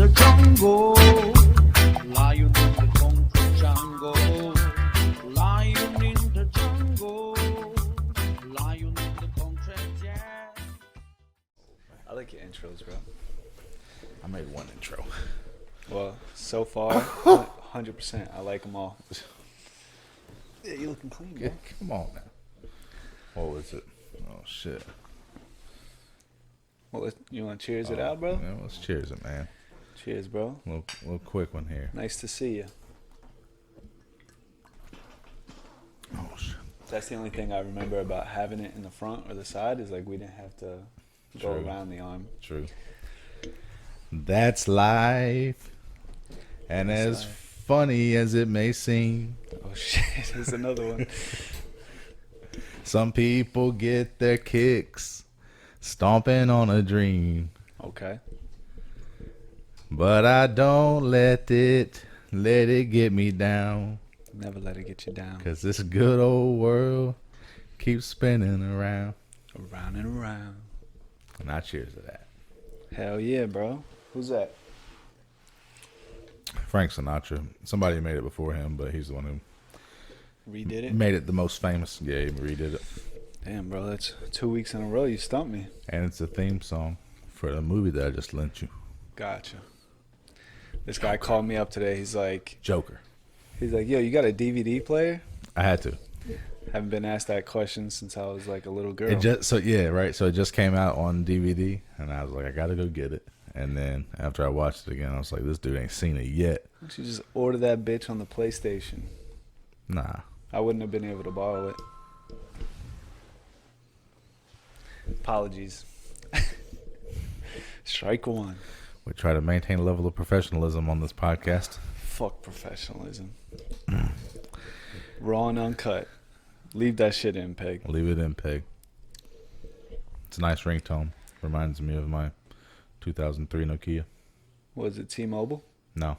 the jungle, lion in the concrete jungle, lion in the jungle, lion in the concrete, yeah. I like your intros, bro. I made one intro. Well, so far, 100%. I like them all. Yeah, you looking clean, bro. Yeah, come on now. What was it? Oh shit. Well, you want to cheers it out, bro? Yeah, let's cheers it, man. Cheers, bro. Little quick one here. Nice to see you. Oh shit. That's the only thing I remember about having it in the front or the side is like we didn't have to go True. around the arm. True. That's life. And That's as life. funny as it may seem, Oh shit, there's another one. some people get their kicks stomping on a dream. Okay. But I don't let it get me down. Never let it get you down. 'Cause this good old world keeps spinning around. Around and around. And I cheers to that. Hell yeah, bro. Who's that? Frank Sinatra. Somebody made it before him, but he's the one who Redid it? made it the most famous. Yeah, he redid it. Damn, bro, that's 2 weeks in a row. You stumped me. And it's a theme song for the movie that I just lent you. Gotcha. This guy called me up today. He's like, Joker. yo, you got a DVD player? I had to. Haven't been asked that question since I was like a little girl. It just so it just came out on DVD, and I was like, I gotta go get it. And then after I watched it again, I was like, this dude ain't seen it yet. Why don't you just order that bitch on the PlayStation? Nah. I wouldn't have been able to borrow it. Apologies. Strike one. We try to maintain a level of professionalism on this podcast. Fuck professionalism. Raw and uncut. Leave that shit in, Peg. Leave it in, Peg. It's a nice ringtone. Reminds me of my 2003 Nokia. Was it T-Mobile? No.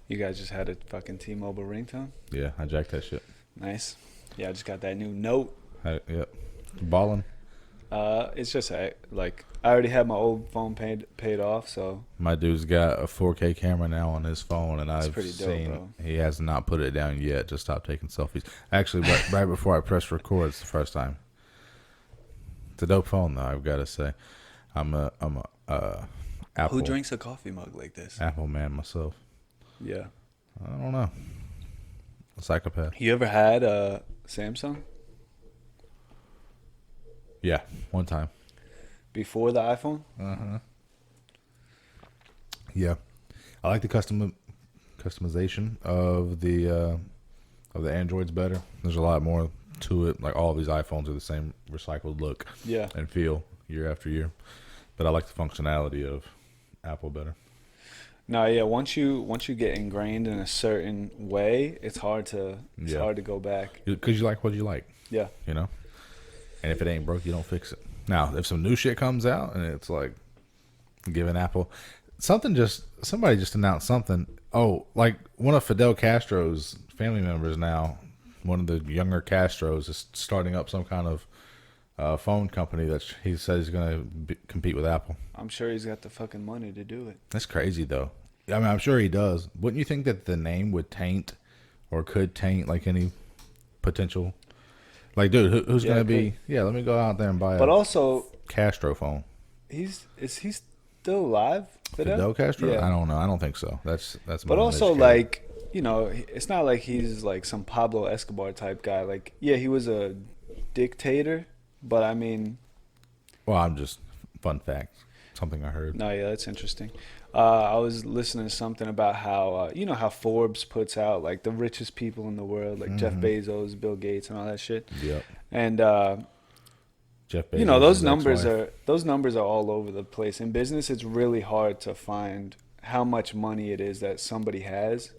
You guys just had a fucking T-Mobile ringtone? Yeah, I jacked that shit. Nice. Yeah, I just got that new Note. Yep. Ballin'. It's just like I already had my old phone paid off, so My dude's got a 4K camera now on his phone, and I've pretty dope, seen bro. he has not put it down yet. Just stopped taking selfies. Actually, right before I pressed record, it's the first time. It's a dope phone, though. I've got to say, I'm a Apple. who drinks a coffee mug like this? Apple man myself. Yeah. I don't know. A psychopath. You ever had a Samsung Yeah, one time. before the iPhone? Yeah, I like the customization of the Androids better. There's a lot more to it. Like all of these iPhones are the same recycled look Yeah. and feel year after year. But I like the functionality of Apple better. No, yeah. Once you get ingrained in a certain way, it's hard to go back. Because you like what you like, Yeah. you know? And if it ain't broke, you don't fix it. Now, if some new shit comes out and it's like giving Apple... Somebody just announced something. Oh, like one of Fidel Castro's family members now, one of the younger Castros is starting up some kind of phone company that he says he's going to compete with Apple. I'm sure he's got the fucking money to do it. That's crazy, though. I mean, I'm sure he does. Wouldn't you think that the name would taint or could taint like any potential? Like, dude, who's Yeah, going to it be? Yeah, let me go out there and buy But a also, Castro phone. is he still alive? Fidel Castro? Yeah. I don't know. I don't think so. That's. But my also, misery. like, you know, it's not like he's like some Pablo Escobar type guy. Like, yeah, he was a dictator, but I mean, Well, I'm just fun fact. Something I heard. no, yeah, that's interesting. I was listening to something about how you know how Forbes puts out like the richest people in the world, like Jeff Bezos, Bill Gates, and all that shit. Yep. And Jeff Bezos. you know those numbers are all over the place. In business, it's really hard to find how much money it is that somebody has.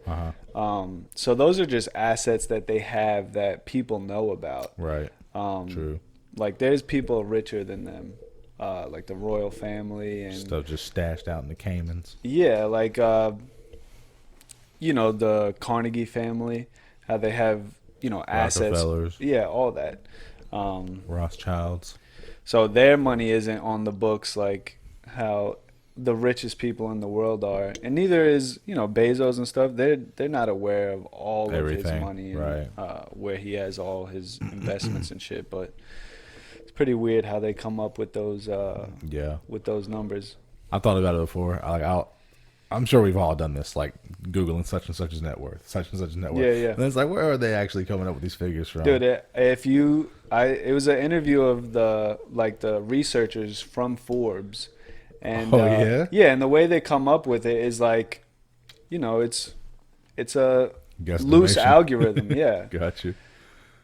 So those are just assets that they have that people know about. Right. True. Like there's people richer than them, like the royal family and Stuff just stashed out in the Caymans. yeah, like you know the Carnegie family, how they have assets. Rockefellers. Yeah, all that. Rothschilds. So their money isn't on the books like how the richest people in the world are, and neither is Bezos and stuff. They're not aware of all of his Everything, money and right. where he has all his investments and shit. But it's pretty weird how they come up with those with those numbers. I thought about it before. I'm sure we've all done this, like Googling such and such's net worth, such and such's net worth. Yeah. And it's like, where are they actually coming up with these figures from? Dude, it was an interview of the researchers from Forbes, and yeah, and the way they come up with it is like, it's a loose algorithm. Yeah, got you.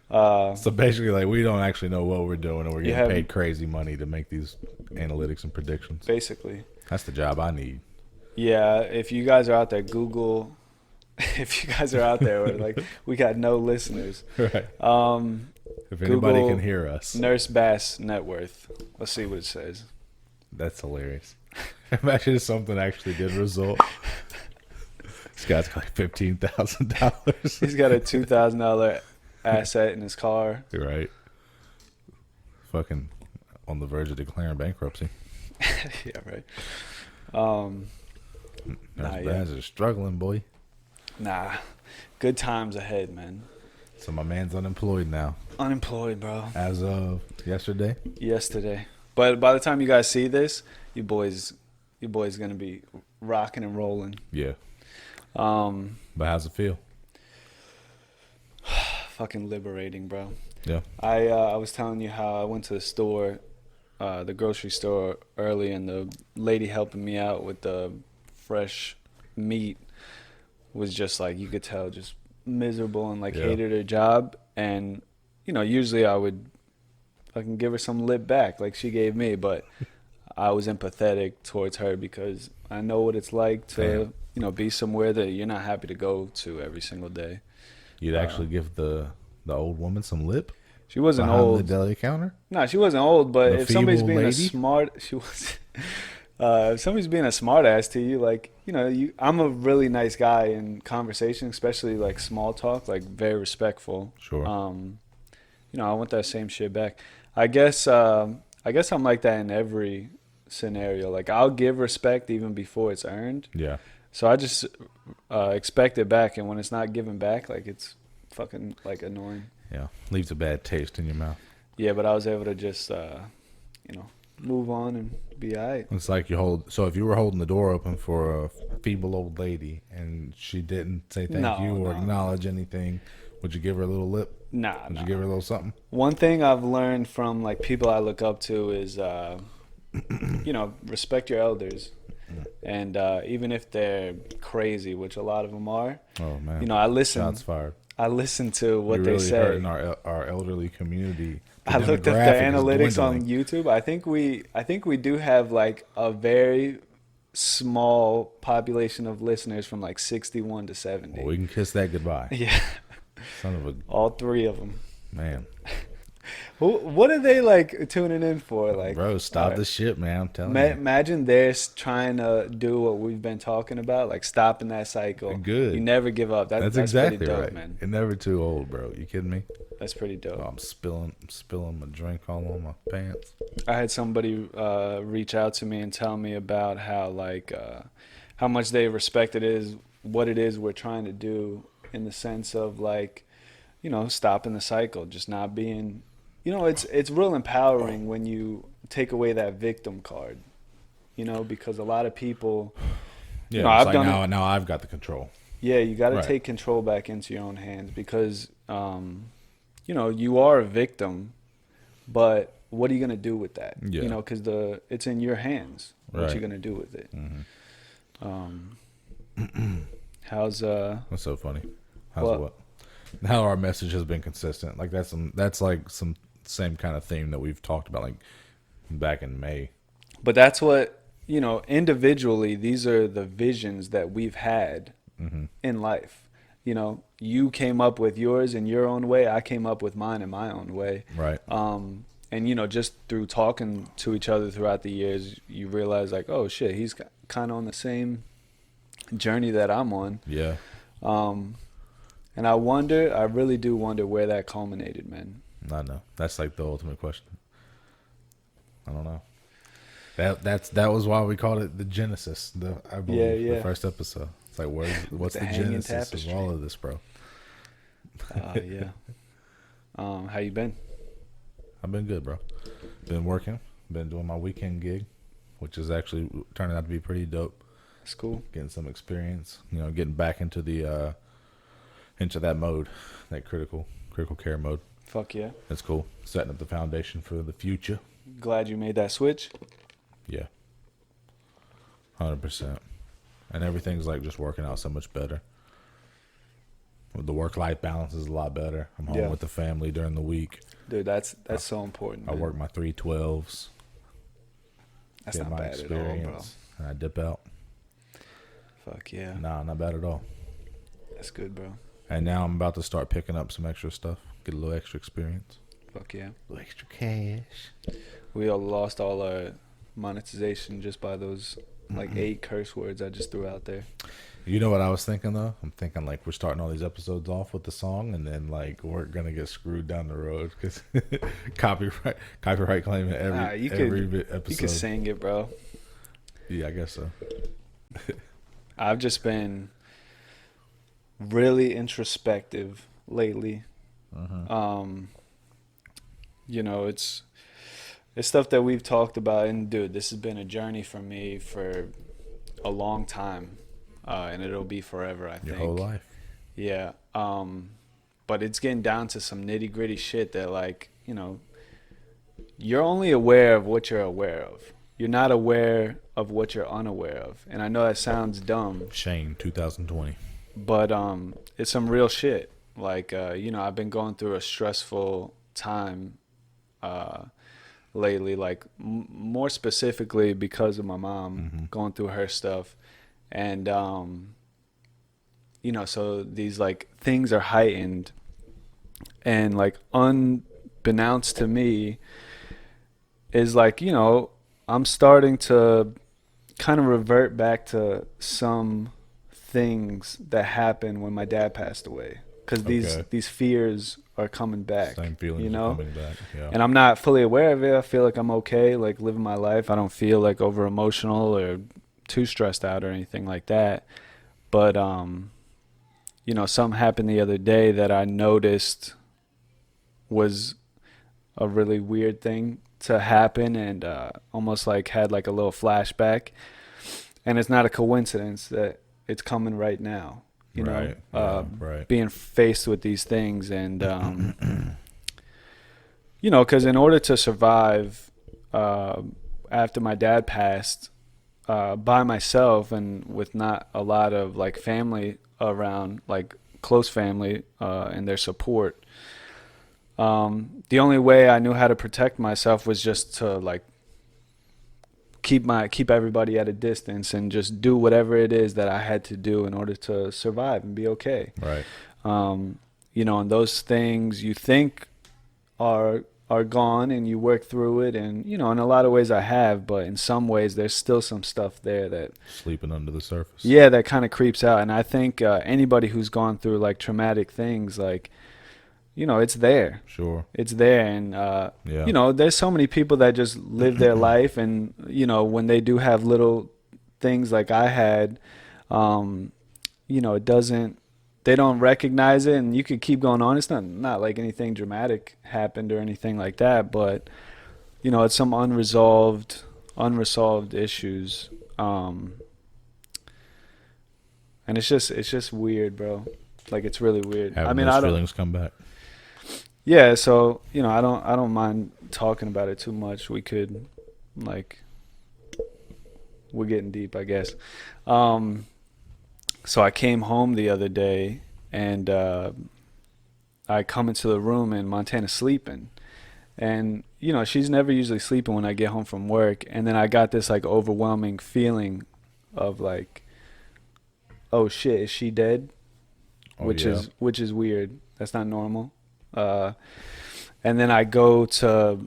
So basically, like, we don't actually know what we're doing, and we're getting paid crazy money to make these analytics and predictions. Basically, that's the job I need. Yeah, if you guys are out there, Google. If you guys are out there, we're like, we got no listeners. Right. If Google anybody can hear us, Nurse Bass net worth. Let's see what it says. That's hilarious. Imagine if something actually did result. This guy's got like $15,000. He's got a $2,000 asset in his car. Right. Fucking on the verge of declaring bankruptcy. Yeah, right. Nurse Bass is struggling, boy. Nah, good times ahead, man. So my man's unemployed now. Unemployed, bro. As of yesterday. But by the time you guys see this, you boys gonna be rocking and rolling. Yeah. But how's it feel? Fucking liberating, bro. Yeah. I was telling you how I went to the store, the grocery store early, and the lady helping me out with the fresh meat was just like, you could tell, just miserable and hated her job. And usually I would fucking give her some lip back like she gave me, but I was empathetic towards her because I know what it's like to be somewhere that you're not happy to go to every single day. You'd actually give the old woman some lip? She wasn't behind old. The deli counter? No, she wasn't old, but The if somebody's being lady? if somebody's being a smart ass to you, I'm a really nice guy in conversation, especially like small talk, like very respectful. Sure. I want that same shit back. I guess I'm like that in every scenario. Like, I'll give respect even before it's earned. Yeah. So I just expect it back, and when it's not given back, like, it's fucking annoying. Yeah. Leaves a bad taste in your mouth. Yeah, but I was able to just move on and be alright. It's like so if you were holding the door open for a feeble old lady and she didn't say thank you or acknowledge anything, would you give her a little lip? Nah. Would you give her a little something? One thing I've learned from people I look up to is respect your elders. And even if they're crazy, which a lot of them are, oh man, I listen. Shots fired. I listen to what You're they really say. Hurting our elderly community. I looked up the analytics on YouTube. I think we do have a very small population of listeners from 61 to 70. Well, we can kiss that goodbye. Yeah. Son of a. All three of them. Man. What are they tuning in for? Bro, stop this shit, man. I'm telling you. Imagine they're trying to do what we've been talking about, stopping that cycle. Good. You never give up. That's exactly pretty dope, right, man. You're never too old, bro. You kidding me? That's pretty dope. Oh, I'm spilling my drink all on my pants. I had somebody reach out to me and tell me about how much they respect what it is we're trying to do, in the sense of stopping the cycle, just not being. It's real empowering when you take away that victim card, because a lot of people, now I've got the control. Yeah, you got to take control back into your own hands, because, you are a victim, but what are you going to do with that? Yeah. Because it's in your hands. What you going to do with it? Mm-hmm. That's so funny. What? How our message has been consistent. That's some same kind of theme that we've talked about back in May. But that's what, individually, these are the visions that we've had in life. You came up with yours in your own way. I came up with mine in my own way. Right. And, just through talking to each other throughout the years, you realize oh shit, he's kind of on the same journey that I'm on. Yeah. And I really do wonder where that culminated, man. I know. That's the ultimate question. I don't know. That was why we called it the Genesis. I believe Yeah. the first episode. It's like what's the the hanging genesis tapestry. of all of this, bro? Yeah. How you been? I've been good, bro. Been working. Been doing my weekend gig, which is actually turning out to be pretty dope. That's cool. Getting some experience. Getting back into the into that mode, that critical care mode. Fuck yeah. That's cool. Setting up the foundation for the future. Glad you made that switch. Yeah. 100%. And everything's like just working out so much better. The work-life balance is a lot better. I'm home with the family during the week. Dude, that's so important. I work my 3/12s. That's get not my bad at all, bro. And I dip out. Fuck yeah. Nah, not bad at all. That's good, bro. And now I'm about to start picking up some extra stuff. Get a little extra experience. Fuck yeah. A little extra cash. We all lost all our monetization just by those like 8 curse words I just threw out there. You know what I was thinking though? I'm thinking like we're starting all these episodes off with the song, and then like we're gonna get screwed down the road because copyright claim every episode. You could sing it, bro. Yeah, I guess so. I've just been really introspective lately. It's stuff that we've talked about, and dude, this has been a journey for me for a long time, and it'll be forever, I think. Your whole life. Yeah. But it's getting down to some nitty gritty shit that, like, you're only aware of what you're aware of. You're not aware of what you're unaware of. And I know that sounds dumb. Shane, 2020. But it's some real shit. Like, I've been going through a stressful time lately, like more specifically because of my mom going through her stuff. And, so these like things are heightened, and like unbeknownst to me is like, I'm starting to kind of revert back to some things that happened when my dad passed away. Because these fears are coming back. Same feelings are coming back. Yeah. And I'm not fully aware of it. I feel like I'm okay, like living my life. I don't feel like over emotional or too stressed out or anything like that. But something happened the other day that I noticed was a really weird thing to happen, and almost like had like a little flashback. And it's not a coincidence that it's coming right now. Right. Being faced with these things, and because in order to survive after my dad passed, by myself and with not a lot of like family around, like close family and their support, the only way I knew how to protect myself was just to like keep everybody at a distance and just do whatever it is that I had to do in order to survive and be okay. Right. And those things you think are gone, and you work through it, and in a lot of ways I have, but in some ways there's still some stuff there that sleeping under the surface. Yeah, that kind of creeps out. And I think anybody who's gone through like traumatic things, like it's there. Sure. It's there. And, there's so many people that just live their life. And, when they do have little things like I had, they don't recognize it, and you could keep going on. It's not like anything dramatic happened or anything like that, but, it's some unresolved issues. And it's just weird, bro. Like, it's really weird. Having those feelings come back. Yeah, so I don't mind talking about it too much. We could, like, we're getting deep, I guess. So I came home the other day, and I come into the room, and Montana's sleeping, and she's never usually sleeping when I get home from work, and then I got this like overwhelming feeling of like, oh shit, is she dead? Which is weird. That's not normal. And then I go to,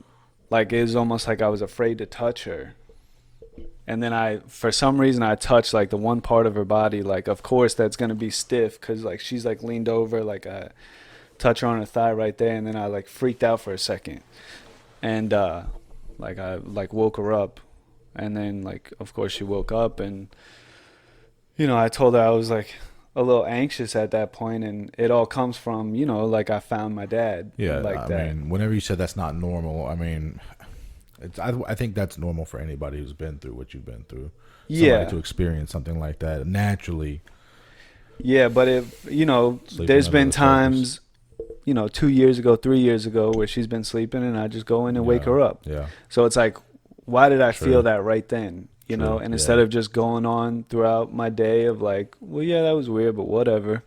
like, it was almost like I was afraid to touch her. And then for some reason, I touched like the one part of her body. Like, of course, that's going to be stiff because like she's like leaned over, like I touch her on her thigh right there. And then I like freaked out for a second. And like I like woke her up And then, like, of course, she woke up, and, you know, I told her I was, like, a little anxious at that point, and it all comes from, you know, like, I found my dad. Yeah, like I that. mean, whenever you said that's not normal, I mean, I think that's normal for anybody who's been through what you've been through. Somebody to experience something like that naturally. Yeah, but you know, there's been times, you know, 2 years ago, 3 years ago, where she's been sleeping, and I just go in and wake her up. Yeah. So it's like, why did I feel that right then? You know, and instead of just going on throughout my day of like, well, yeah, that was weird, but whatever.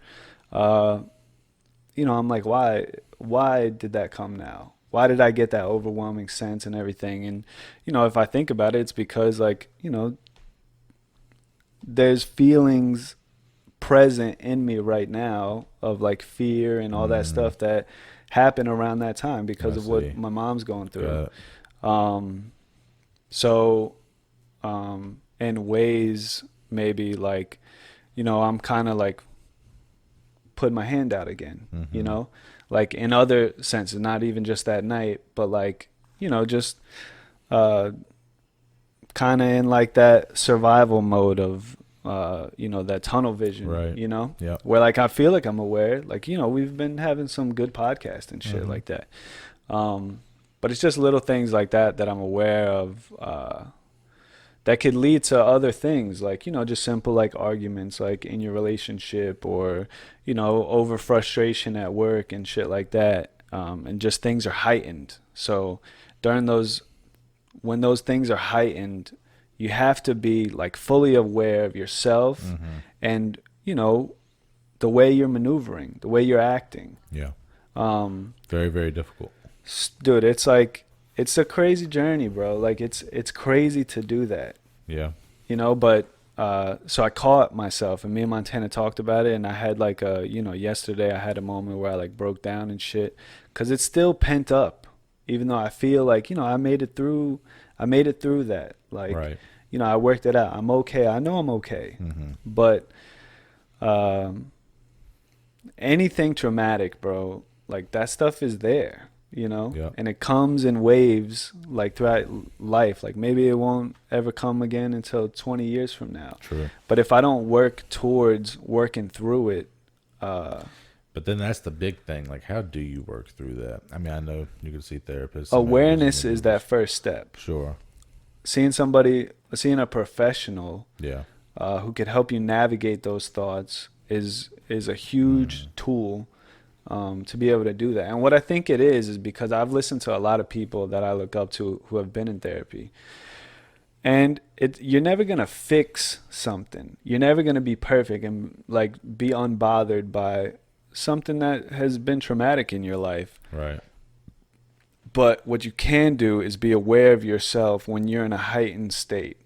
You know, I'm like, why did that come now? Why did I get that overwhelming sense and everything? And, you know, if I think about it, it's because, like, you know, there's feelings present in me right now of like fear and all that stuff that happened around that time because of what my mom's going through. So in ways, maybe, like, you know, I'm kind of like putting my hand out again, you know, like in other senses, not even just that night, but like, you know, just kind of in like that survival mode of, you know, that tunnel vision, you know, where like I feel like I'm aware, like, you know, we've been having some good podcasts and shit like that. But it's just little things like that that I'm aware of, that could lead to other things, like, you know, just simple like arguments, like in your relationship, or, you know, over frustration at work and shit like that. And just things are heightened. So during when those things are heightened, you have to be like fully aware of yourself and, you know, the way you're maneuvering, the way you're acting. Yeah. Very, very difficult. Dude, it's like, it's a crazy journey, bro. Like, it's crazy to do that. Yeah. You know, but so I caught myself, and me and Montana talked about it, and I had like you know, yesterday I had a moment where I like broke down and shit, because it's still pent up, even though I feel like, you know, I made it through that. Like, you know, I worked it out. I'm okay. I know I'm okay. But anything traumatic, bro, like that stuff is there. You know, and it comes in waves, like throughout life. Like maybe it won't ever come again until 20 years from now. True. But if I don't work towards working through it, but then that's the big thing. Like, how do you work through that? I mean, I know you can see therapists. Awareness is that first step. Sure. Seeing a professional, who could help you navigate those thoughts is a huge tool. To be able to do that. And what I think it is because I've listened to a lot of people that I look up to who have been in therapy. And you're never going to fix something. You're never going to be perfect and like be unbothered by something that has been traumatic in your life. Right. But what you can do is be aware of yourself when you're in a heightened state.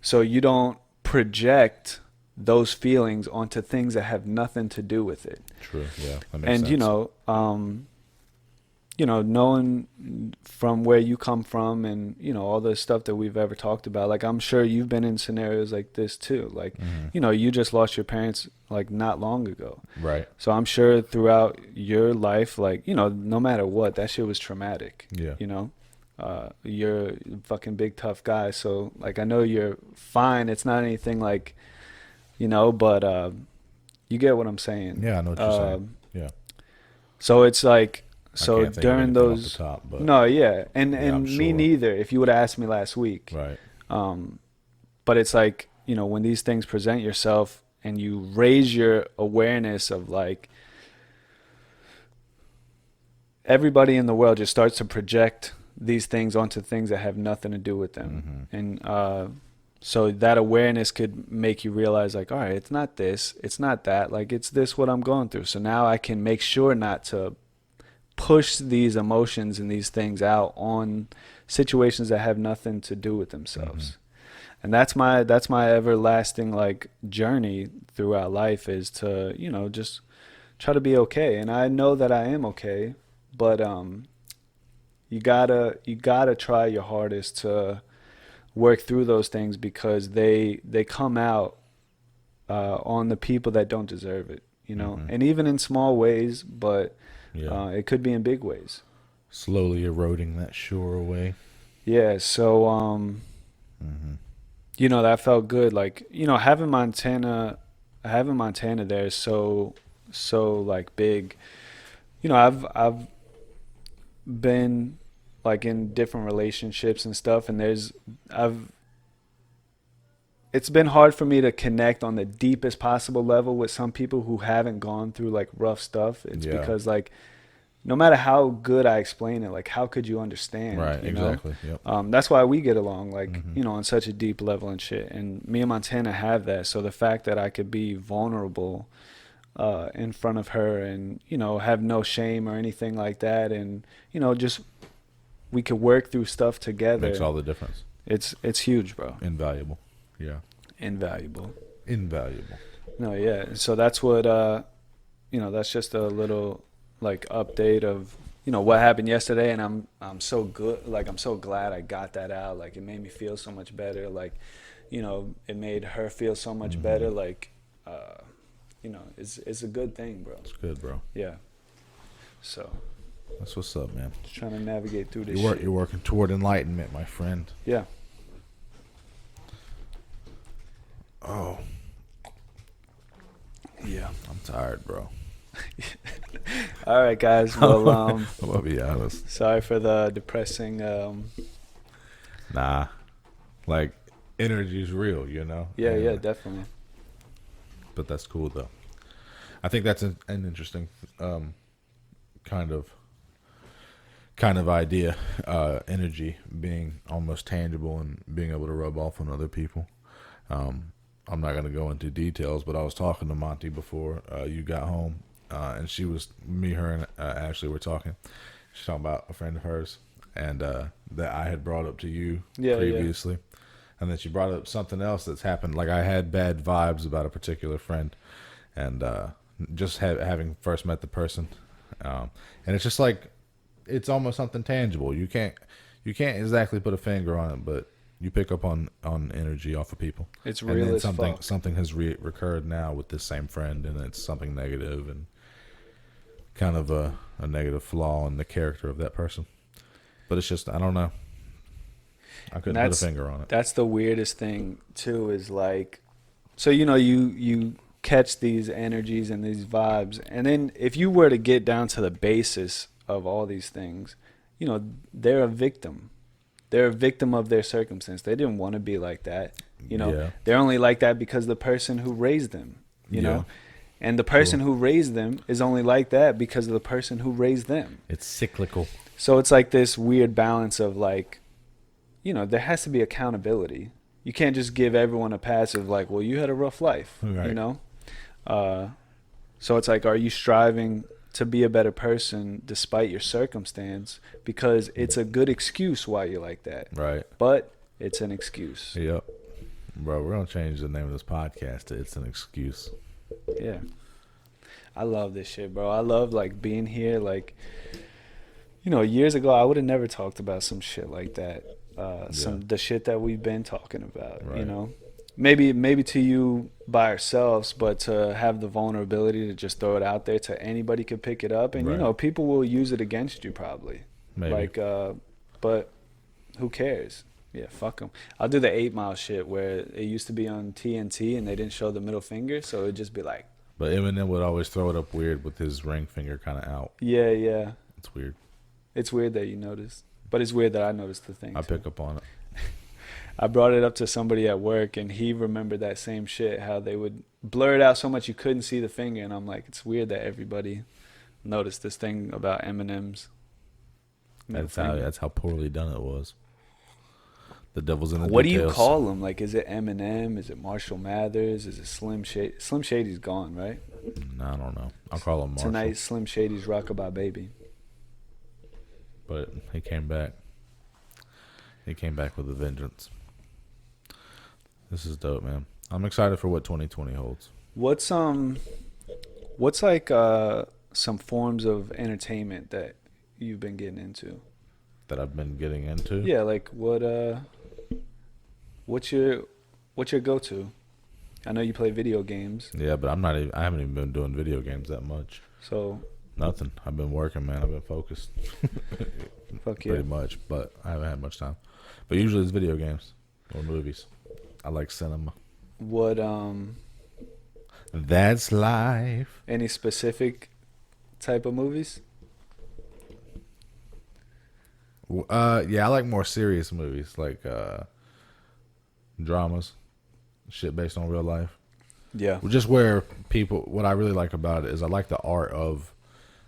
So you don't project those feelings onto things that have nothing to do with it. True. Yeah. That makes and sense. you know, knowing from where you come from, and, you know, all the stuff that we've ever talked about, like, I'm sure you've been in scenarios like this too. Like, you know, you just lost your parents like not long ago. Right. So I'm sure throughout your life, like, you know, no matter what, that shit was traumatic. Yeah. You know, you're a fucking big tough guy. So like, I know you're fine. It's not anything like, you know, but you get what I'm saying. Yeah, I know what you're saying. Yeah. So it's like, So during those, top, but no, yeah, and sure. me neither. If you would have asked me last week, right. But it's like, you know, when these things present yourself and you raise your awareness of like, everybody in the world just starts to project these things onto things that have nothing to do with them, and so that awareness could make you realize, like, all right, it's not this, it's not that, like, it's this, what I'm going through. So now I can make sure not to push these emotions and these things out on situations that have nothing to do with themselves. And that's my everlasting like journey throughout life, is to, you know, just try to be okay. And I know that I am okay, but you gotta try your hardest to work through those things, because they come out on the people that don't deserve it, you know. And even in small ways, but it could be in big ways. Slowly eroding that shore away. Yeah. So you know, that felt good. Like, you know, having Montana there is so like big. You know, I've been like in different relationships and stuff, and it's been hard for me to connect on the deepest possible level with some people who haven't gone through like rough stuff. It's because like no matter how good I explain it, like how could you understand? Right, you exactly. know? Yep. That's why we get along, like, you know, on such a deep level and shit. And me and Montana have that. So the fact that I could be vulnerable in front of her and, you know, have no shame or anything like that, and, you know, just we could work through stuff together. Makes all the difference. It's huge, bro. Invaluable. Yeah. Invaluable. Invaluable. No, yeah. So that's what you know, that's just a little like update of, you know, what happened yesterday, and I'm so good, like I'm so glad I got that out. Like it made me feel so much better. Like, you know, it made her feel so much better. Like you know, it's a good thing, bro. It's good, bro. Yeah. So that's what's up, man. Just trying to navigate through this You're working toward enlightenment, my friend. Yeah. Oh. Yeah. I'm tired, bro. All right, guys. Well, I'm gonna be honest. sorry for the depressing. Nah, like energy's real, you know. Yeah, yeah, definitely. But that's cool though. I think that's an interesting kind of idea. Energy being almost tangible and being able to rub off on other people. I'm not gonna go into details, but I was talking to Monty before you got home. And her and Ashley were talking. She's talking about a friend of hers, and that I had brought up to you previously. Yeah. And then she brought up something else that's happened. Like I had bad vibes about a particular friend, and just having first met the person, and it's just like it's almost something tangible. You can't exactly put a finger on it, but you pick up on energy off of people. It's real as fuck. Something has recurred now with this same friend, and it's something negative and kind of a negative flaw in the character of that person. But it's just, I don't know. I couldn't put a finger on it. That's the weirdest thing too, is like, so, you know, you catch these energies and these vibes, and then if you were to get down to the basis of all these things, you know, they're a victim. They're a victim of their circumstance. They didn't want to be like that. You know, they're only like that because the person who raised them, you know, and the person who raised them is only like that because of the person who raised them. It's cyclical. So it's like this weird balance of like, you know, there has to be accountability. You can't just give everyone a pass of like, well, you had a rough life, you know? So it's like, are you striving to be a better person despite your circumstance, because it's a good excuse why you're like that. Right. But it's an excuse. Yep. Bro, we're going to change the name of this podcast to It's an Excuse. Yeah. I love this shit, bro. I love like being here. Like, you know, years ago, I would have never talked about some shit like that. The shit that we've been talking about, right. You know? Maybe to you by ourselves, but to have the vulnerability to just throw it out there to anybody could pick it up, and right. You know, people will use it against you probably. Maybe. Like, but who cares? Yeah, fuck them. I'll do the 8 Mile shit where it used to be on TNT and they didn't show the middle finger, so it'd just be like. But Eminem would always throw it up weird with his ring finger kind of out. Yeah, yeah. It's weird. It's weird that you noticed, but it's weird that I noticed the thing. I pick up on it. I brought it up to somebody at work, and he remembered that same shit, how they would blur it out so much you couldn't see the finger. And I'm like, it's weird that everybody noticed this thing about Eminem's. That's how poorly done it was. The devil's in the What details. do you call him? Like, is it Eminem? Is it Marshall Mathers? Is it Slim Shady? Slim Shady's gone, right? No, I don't know. I'll call him Marshall. Tonight, Slim Shady's Rockabye Baby. But he came back. He came back with a vengeance. This is dope, man. I'm excited for what 2020 holds. What's like some forms of entertainment that you've been getting into? That I've been getting into? Yeah, like what's your go-to? I know you play video games. Yeah, but I haven't even been doing video games that much. So nothing. I've been working, man. I've been focused. Fuck yeah. Pretty much, but I haven't had much time. But usually it's video games or movies. I like cinema. What That's life. any specific type of movies? Yeah, I like more serious movies, like dramas, shit based on real life. Yeah. Just where people, what I really like about it is I like the art of,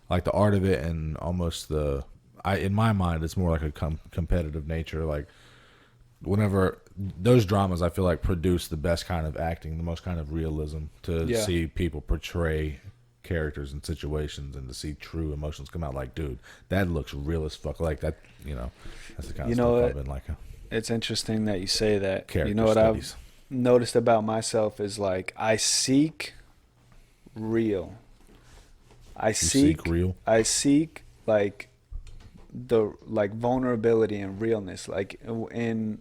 it, and almost in my mind, it's more like a competitive nature. Like whenever those dramas, I feel like produce the best kind of acting, the most kind of realism to see people portray characters and situations and to see true emotions come out. Like, dude, that looks real as fuck. Like that, that's the kind of stuff I've been liking. It's interesting that you say that. Character You know what studies. I've noticed about myself is like I seek real. I seek real? I seek like the vulnerability and realness, like in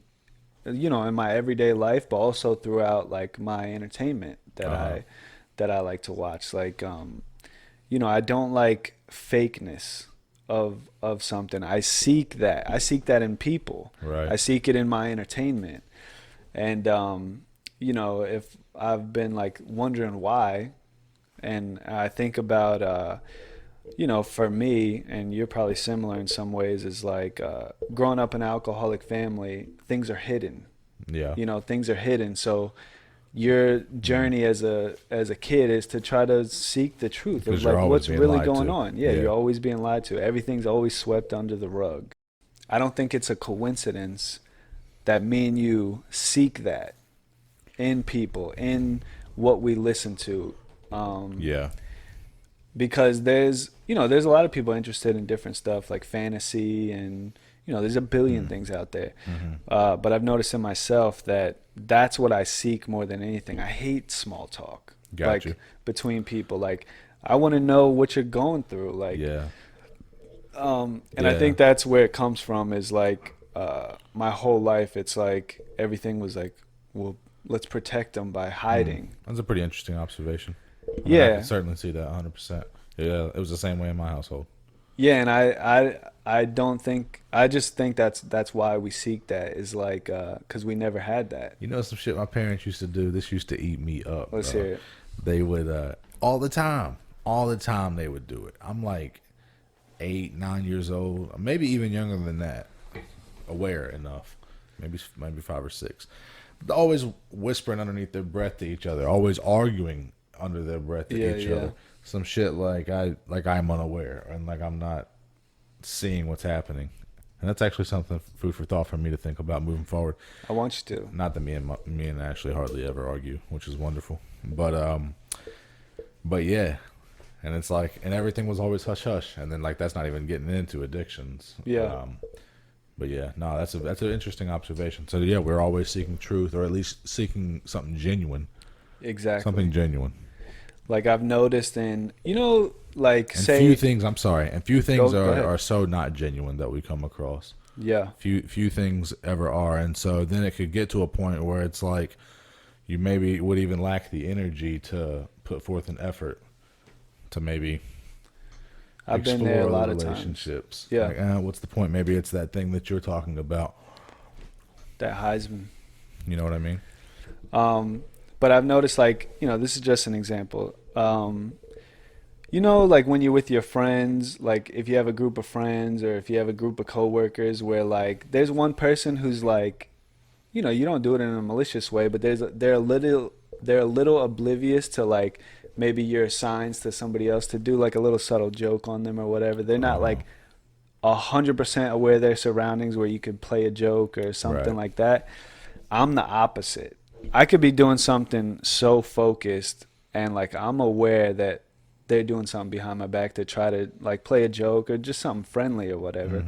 in my everyday life, but also throughout like my entertainment that I like to watch. Like I don't like fakeness of something. I seek that. I seek that in people. Right. I seek it in my entertainment. And if I've been like wondering why, and I think about for me, and you're probably similar in some ways, is like growing up in an alcoholic family, things are hidden. Yeah. Things are hidden. So your journey as a kid is to try to seek the truth of like what's really going on. Yeah, you're always being lied to. Everything's always swept under the rug. I don't think it's a coincidence that me and you seek that in people, in what we listen to. Because there's a lot of people interested in different stuff like fantasy, and there's a billion things out there. But I've noticed in myself that that's what I seek more than anything. I hate small talk. Between people. Like I want to know what you're going through. Like I think that's where it comes from, is like my whole life it's like everything was like, well, let's protect them by hiding. That's a pretty interesting observation. I can certainly see that 100%. Yeah, it was the same way in my household. Yeah, and I just think that's why we seek that, is like because we never had that. Some shit my parents used to do. This used to eat me up. Let's hear it. They would all the time they would do it. I'm like 8, 9 years old, maybe even younger than that, aware enough, maybe 5 or 6. Always whispering underneath their breath to each other, always arguing under their breath to each other. Some shit like I'm unaware and like I'm not seeing what's happening. And that's actually something, food for thought for me to think about moving forward. I want you to. Not that me and Ashley hardly ever argue, which is wonderful. But yeah. And it's like, and everything was always hush hush, and then like that's not even getting into addictions. Yeah. But yeah, no, that's an interesting observation. So yeah, we're always seeking truth, or at least seeking something genuine. Exactly. Something genuine. Like I've noticed in, like and say few things are so not genuine that we come across. Yeah. Few things ever are, and so then it could get to a point where it's like you maybe would even lack the energy to put forth an effort to maybe I've been there a lot of relationships. Times. Yeah. Like, what's the point? Maybe it's that thing that you're talking about. That Heisman. You know what I mean? But I've noticed, like, this is just an example. Like when you're with your friends, like if you have a group of friends or if you have a group of coworkers where like there's one person who's like, you don't do it in a malicious way, but they're a little oblivious to like maybe your signs to somebody else to do like a little subtle joke on them or whatever. They're not like 100% aware of their surroundings where you could play a joke or something like that. I'm the opposite. I could be doing something so focused and like I'm aware that they're doing something behind my back to try to like play a joke or just something friendly or whatever.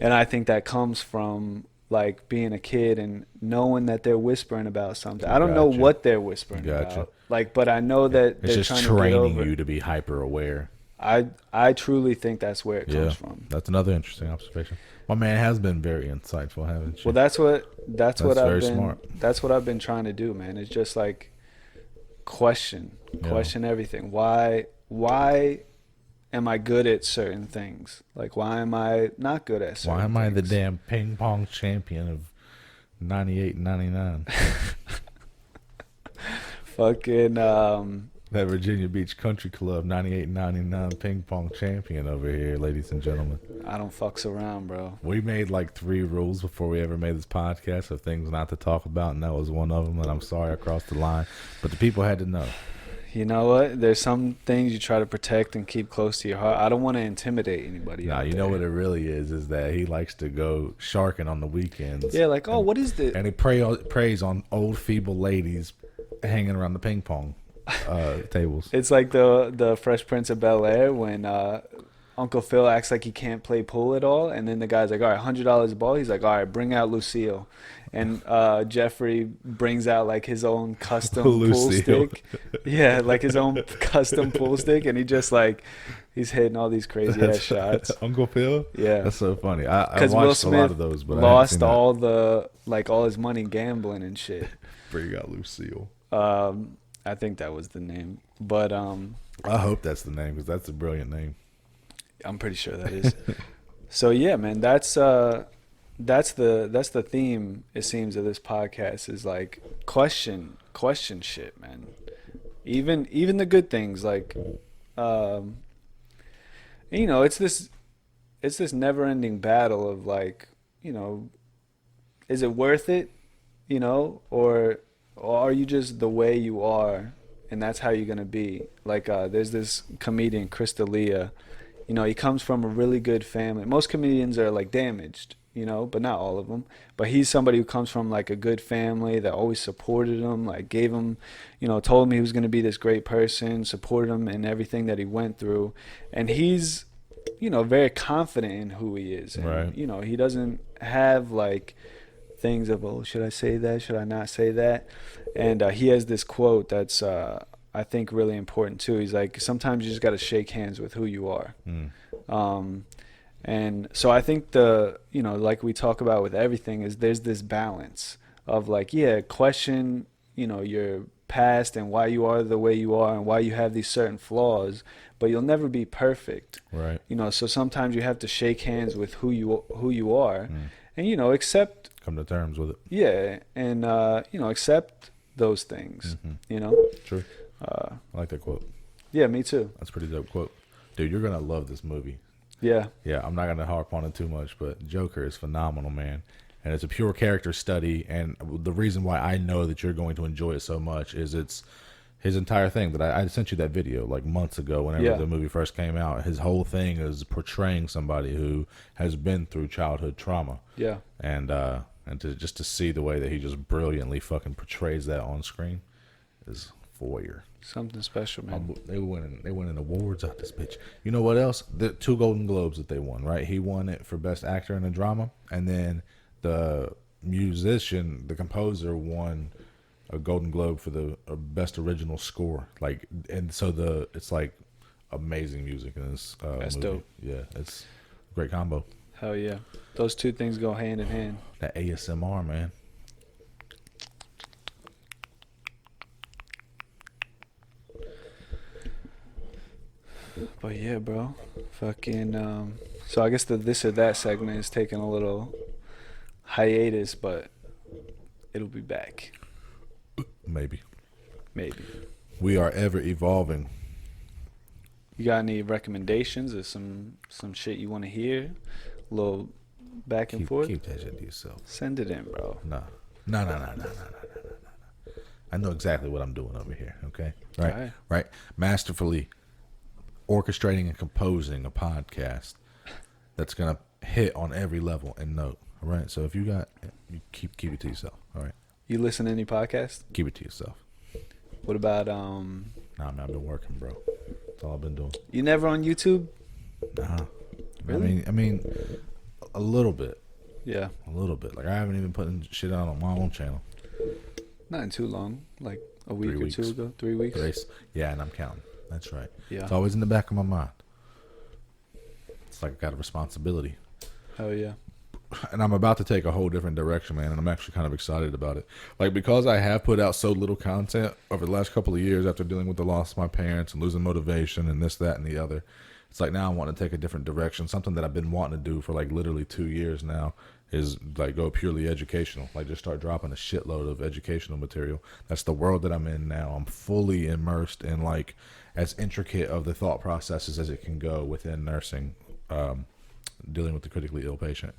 And I think that comes from like being a kid and knowing that they're whispering about something. I don't know what they're whispering about. Like, but I know that it's they're just trying training to get over you to be hyper aware. I truly think that's where it comes from. That's another interesting observation. My man has been very insightful, haven't you? Well, that's what I've been smart. That's what I've been trying to do, man. It's just like question everything. Why am I good at certain things? Like why am I not good at certain things? Why am I the damn ping pong champion of 98 and 99. Fucking That Virginia Beach Country Club 98 and 99 ping pong champion over here, ladies and gentlemen. I don't fucks around, bro. We made like 3 rules before we ever made this podcast of things not to talk about, and that was one of them. And I'm sorry I crossed the line, but the people had to know. You know what? There's some things you try to protect and keep close to your heart. I don't want to intimidate anybody. Nah, you know what it really is that he likes to go sharking on the weekends. Yeah, like, oh, what is this? And he preys on old feeble ladies hanging around the ping pong tables. It's like the Fresh Prince of Bel-Air when Uncle Phil acts like he can't play pool at all, and then the guy's like, all right, $100 a ball. He's like, all right, bring out Lucille. And Jeffrey brings out like his own custom pool stick. Yeah, like his own custom pool stick, and he just like he's hitting all these crazy ass shots. Uncle Phil? Yeah. That's so funny. I watched Will Smith a lot of those, but lost all his money gambling and shit. Bring out Lucille. I think that was the name. But I hope that's the name because that's a brilliant name. I'm pretty sure that is. So yeah, man, that's the theme, it seems, of this podcast is like question shit, man. Even the good things, like you know, it's this never ending battle of like, you know, is it worth it, you know, or are you just the way you are and that's how you're gonna be? Like there's this comedian, Chris D'Elia. You know, he comes from a really good family. Most comedians are like damaged, you know, but not all of them. But he's somebody who comes from like a good family that always supported him, like gave him, you know, told him he was going to be this great person, supported him in everything that he went through. And he's, you know, very confident in who he is. And, right. You know, he doesn't have like things of, oh, should I say that? Should I not say that? And he has this quote that's, I think, really important too. He's like, sometimes you just got to shake hands with who you are. And so I think you know, like we talk about with everything, is there's this balance of like, yeah, question, you know, your past and why you are the way you are and why you have these certain flaws, but you'll never be perfect. Right. You know, so sometimes you have to shake hands with who you are and, you know, come to terms with it. Yeah. And, you know, accept those things, you know? True. I like that quote. Yeah, me too. That's a pretty dope quote. Dude, you're going to love this movie. Yeah. Yeah, I'm not going to harp on it too much, but Joker is phenomenal, man. And it's a pure character study. And the reason why I know that you're going to enjoy it so much is it's his entire thing that I sent you that video like months ago whenever the movie first came out. His whole thing is portraying somebody who has been through childhood trauma. Yeah. And to see the way that he just brilliantly fucking portrays that on screen is foyer. Something special, man. They winning awards out this bitch. You know what else? The 2 Golden Globes that they won, right? He won it for Best Actor in a Drama, and then the musician, the composer, won a Golden Globe for the Best Original Score. Like, and so it's like amazing music in this That's movie. dope. Yeah, it's a great combo. Hell yeah, those two things go hand in hand. That ASMR, man. But yeah, bro, fucking. So I guess the this or that segment is taking a little hiatus, but it'll be back. Maybe. We are ever evolving. You got any recommendations or some shit you want to hear? A little back and forth. Keep that shit to yourself. Send it in, bro. No. I know exactly what I'm doing over here. Okay. Right. Masterfully orchestrating and composing a podcast that's gonna hit on every level and note. All right. So if you keep it to yourself. All right. You listen to any podcasts? Keep it to yourself. What about Nah, man, I've been working, bro. That's all I've been doing. You never on YouTube? Nah. Really? I mean, a little bit. Yeah. A little bit. Like I haven't even putting shit out on my own channel. Not in too long. Like a week or 2 ago. 3 weeks. Yeah, and I'm counting. That's right. Yeah. It's always in the back of my mind. It's like I got a responsibility. Hell yeah. And I'm about to take a whole different direction, man, and I'm actually kind of excited about it. Like, because I have put out so little content over the last couple of years after dealing with the loss of my parents and losing motivation and this, that, and the other, it's like now I want to take a different direction, something that I've been wanting to do for like literally 2 years now, is like go purely educational. Like just start dropping a shitload of educational material. That's the world that I'm in now. I'm fully immersed in like as intricate of the thought processes as it can go within nursing, dealing with the critically ill patient.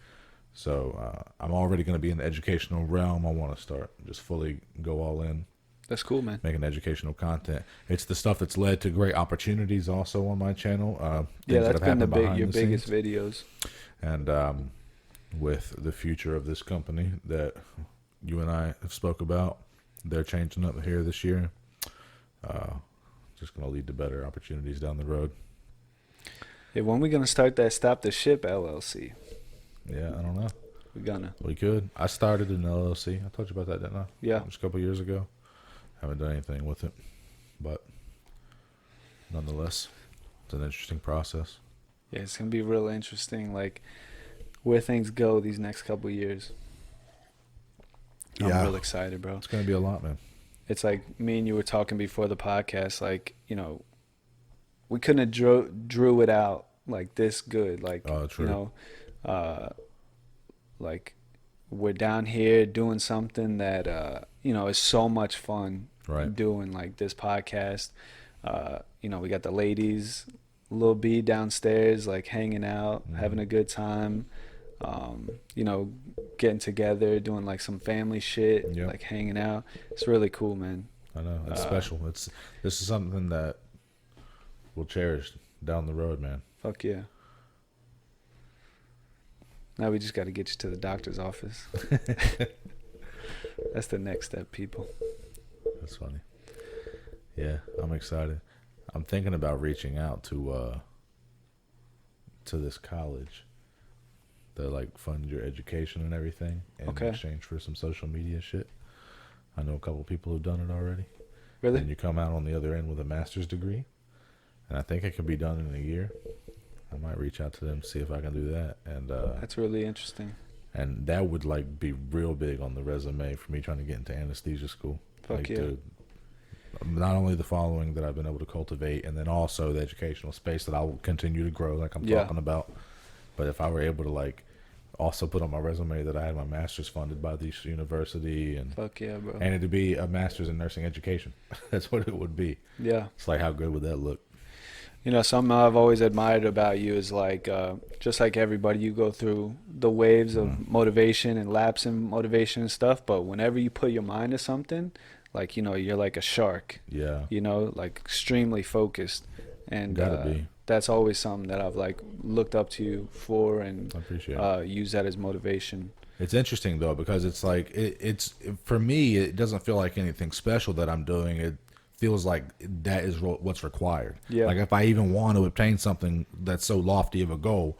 So I'm already going to be in the educational realm. I want to start just fully go all in. That's cool, man. Making educational content. It's the stuff that's led to great opportunities also on my channel. Yeah, that's been your the biggest scenes. videos. And with the future of this company that you and I have spoke about, they're changing up here this year. Just going to lead to better opportunities down the road. Yeah, when we gonna start that Stop the Ship LLC? Yeah, I don't know. We could. I started an LLC. I told you about that, didn't I? Yeah. Just a couple years ago. Haven't done anything with it, but nonetheless, it's an interesting process. Yeah, it's gonna be real interesting, like where things go these next couple years. I'm real excited, bro. It's gonna be a lot, man. It's like me and you were talking before the podcast, like, you know, we couldn't have drew it out like this good. Like, true. You know, like we're down here doing something that, you know, is so much fun doing, like this podcast. You know, we got the ladies, Lil B downstairs, like hanging out, having a good time. You know, getting together, doing like some family shit, like hanging out. It's really cool, man. I know, it's special. This is something that we'll cherish down the road, man. Fuck yeah. Now we just got to get you to the doctor's office. That's the next step, people. That's funny. Yeah, I'm excited. I'm thinking about reaching out to this college that like fund your education and everything in exchange for some social media shit. I know a couple people who've done it already. Really? And you come out on the other end with a master's degree, and I think it could be done in a year. I might reach out to them, see if I can do that. And that's really interesting. And that would like be real big on the resume for me trying to get into anesthesia school. Fuck like, yeah. Not only the following that I've been able to cultivate, and then also the educational space that I will continue to grow, like I'm talking about. But if I were able to like also put on my resume that I had my master's funded by this university, and fuck yeah, bro. And it'd be a master's in nursing education. That's what it would be. Yeah. It's like, how good would that look? You know, something I've always admired about you is like, just like everybody, you go through the waves of motivation and lapse in motivation and stuff. But whenever you put your mind to something, like, you know, you're like a shark. Yeah. You know, like extremely focused. And Gotta be. That's always something that I've like looked up to you for, and I appreciate it. Use that as motivation. It's interesting though, because it's like it's for me, it doesn't feel like anything special that I'm doing. It feels like that is what's required. Yeah. Like if I even want to obtain something that's so lofty of a goal,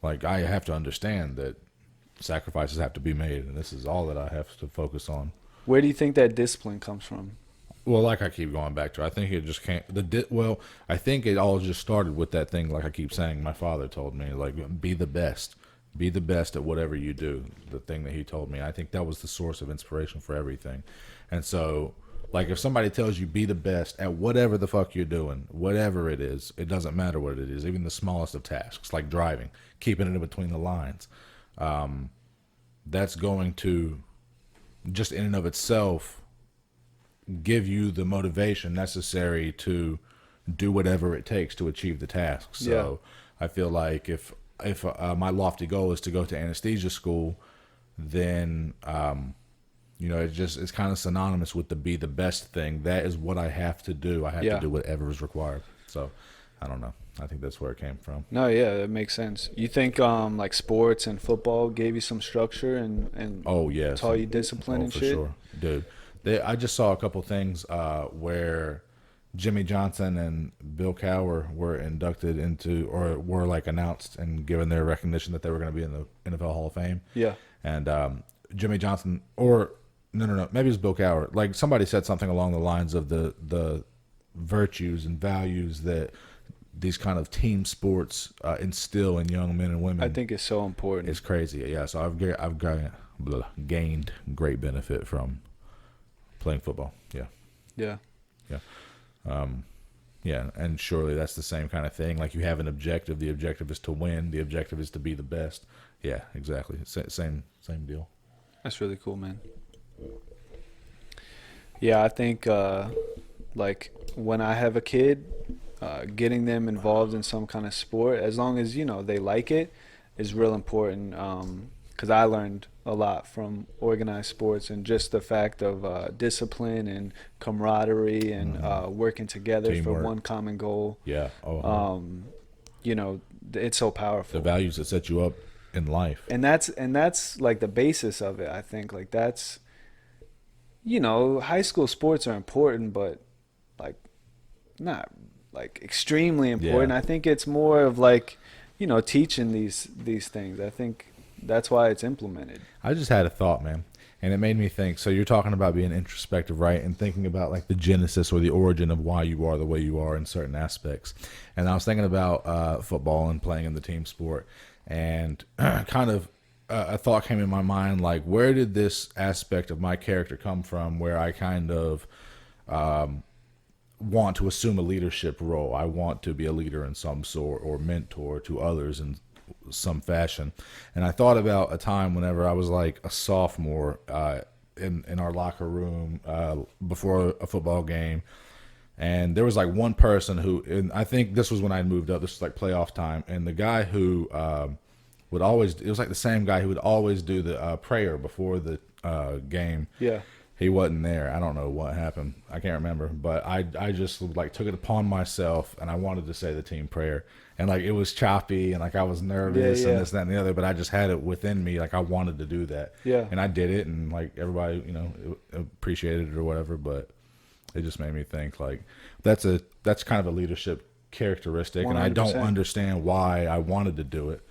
like I have to understand that sacrifices have to be made, and this is all that I have to focus on. Where do you think that discipline comes from? Well, like I keep going back to, I think it just can't. I think it all just started with that thing. Like I keep saying, my father told me, like, be the best at whatever you do. The thing that he told me, I think that was the source of inspiration for everything. And so, like, if somebody tells you be the best at whatever the fuck you're doing, whatever it is, it doesn't matter what it is, even the smallest of tasks, like driving, keeping it in between the lines, that's going to just in and of itself give you the motivation necessary to do whatever it takes to achieve the task. So I feel like if my lofty goal is to go to anesthesia school, then you know, it's kind of synonymous with the be the best thing. That is what I have to do. I have to do whatever is required. So I don't know. I think that's where it came from. No, yeah, that makes sense. You think like sports and football gave you some structure and taught you discipline and for shit? Sure, dude. I just saw a couple things where Jimmy Johnson and Bill Cowher were inducted into, or were like announced and given their recognition that they were going to be in the NFL Hall of Fame. Yeah. And Jimmy Johnson, or no, maybe it was Bill Cowher. Like somebody said something along the lines of the virtues and values that these kind of team sports instill in young men and women. I think it's so important. It's crazy. Yeah. So I've gained great benefit from playing football. Yeah. Yeah, and surely that's the same kind of thing. Like you have an objective. The objective is to win. The objective is to be the best. Yeah, exactly. Same deal. That's really cool, man. Yeah, I think like when I have a kid, getting them involved in some kind of sport, as long as they like it, is real important. Because I learned a lot from organized sports and just the fact of discipline and camaraderie and working together Teamwork. for one common goal. Yeah. It's so powerful. The values that set you up in life. And that's like the basis of it. I think like that's high school sports are important, but like not like extremely important. Yeah. I think it's more of like teaching these things. I think that's why it's implemented. I just had a thought, man, and it made me think. So you're talking about being introspective, right? And thinking about like the genesis or the origin of why you are the way you are in certain aspects. And I was thinking about football and playing in the team sport, and kind of a thought came in my mind, like, where did this aspect of my character come from where I kind of want to assume a leadership role? I want to be a leader in some sort or mentor to others in some fashion. And I thought about a time whenever I was like a sophomore in our locker room before a football game. And there was like one person who, and I think this was when I moved up, this was like playoff time. And the guy who would always, it was like the same guy who would always do the prayer before the game. Yeah. He wasn't there. I don't know what happened. I can't remember. But I just like took it upon myself, and I wanted to say the team prayer. And like it was choppy, and like I was nervous and this, that, and the other. But I just had it within me, like I wanted to do that. Yeah. And I did it, and like everybody, appreciated it or whatever. But it just made me think like that's kind of a leadership characteristic, 100%. And I don't understand why I wanted to do it,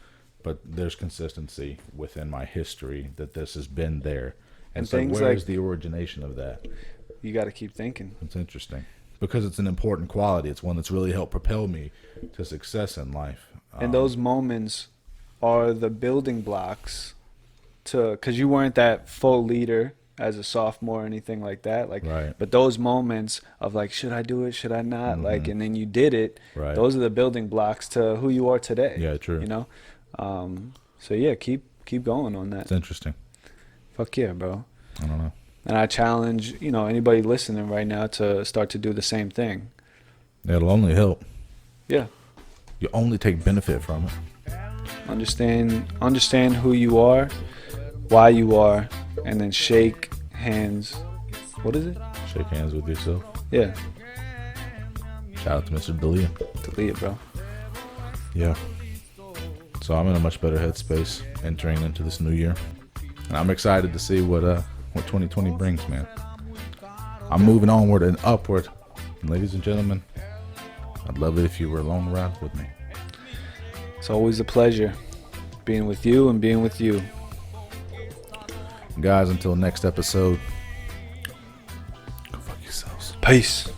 but there's consistency within my history that this has been there. And so where's the origination of that? You got to keep thinking. It's interesting because it's an important quality. It's one that's really helped propel me to success in life. And those moments are the building blocks because you weren't that full leader as a sophomore or anything like that. Like, right. But those moments of like, should I do it? Should I not? Mm-hmm. Like, and then you did it. Right. Those are the building blocks to who you are today. Yeah, true. So yeah, keep going on that. It's interesting. Fuck yeah, bro. I don't know. And I challenge, anybody listening right now to start to do the same thing. It'll only help. Yeah. You only take benefit from it. Understand who you are, why you are, and then shake hands. What is it? Shake hands with yourself. Yeah. Shout out to Mr. D'Elia. D'Elia, bro. Yeah. So I'm in a much better headspace entering into this new year. And I'm excited to see what 2020 brings, man. I'm moving onward and upward. And ladies and gentlemen, I'd love it if you were along the ride with me. It's always a pleasure being with you and being with you. Guys, until next episode, go fuck yourselves. Peace.